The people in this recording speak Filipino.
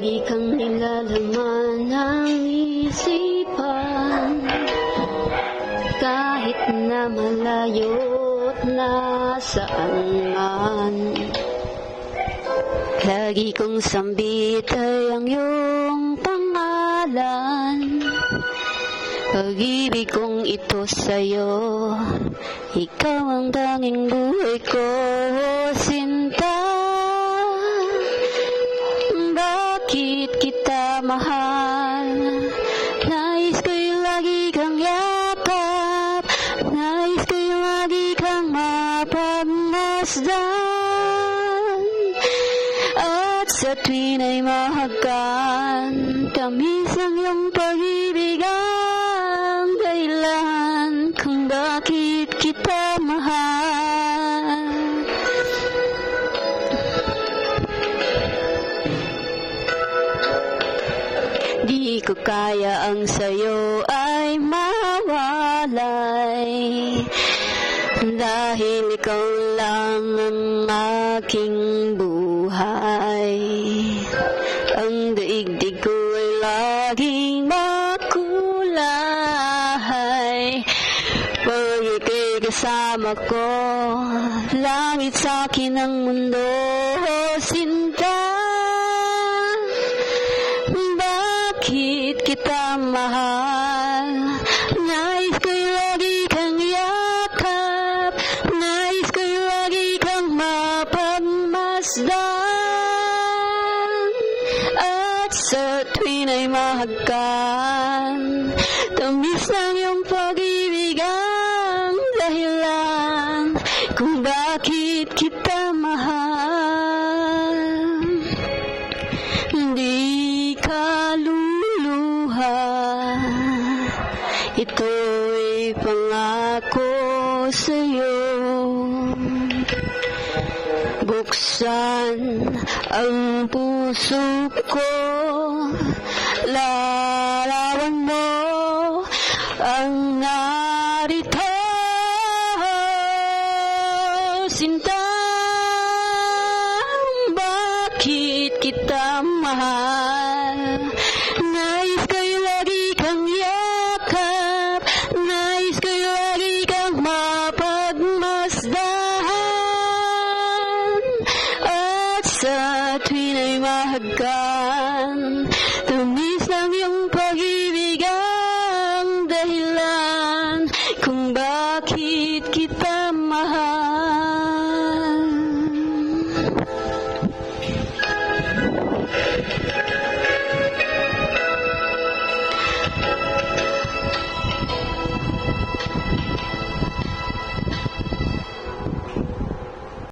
lagi kang nilalaman ng isipan. Kahit na malayo't nasaan man, lagi kong sambit ay ang iyong pangalan. Pag-ibig kong ito sa'yo, ikaw ang tanging buhay ko, sinta. Bakit kita mahal? Nais ko'y lagi kang yakap, nais ko'y lagi kang mapagmasdan. At sa tuwin ay mahagkan, tamis ang iyong pag-ibig ang dahilan kung bakit kita mahal. Di ko kaya ang sayo ay mawalay, dahil ikaw lang ang aking buhay. Ang daigdig ko ay laging makulay. Pag ika'y kasama ko, langit sa'kin ang mundo, sinta. Bakit kita mahal? Nais ko'y lagi kang yakap, nais ko'y lagi kang mapagmasdan. At sa tuwin ay mahagkan, tamis ng iyong pag-ibig ang dahilan kung bakit kita mahal. Hindi ka luluha, ito'y pangako sa'yo. Buksan ang puso ko, larawan mo ang narito, sinta. Bakit kita mahal? Nais ko'y lagi kang yakap, nais ko'y lagi kang mapagmasdan. At sa tuwin ay mahagkan,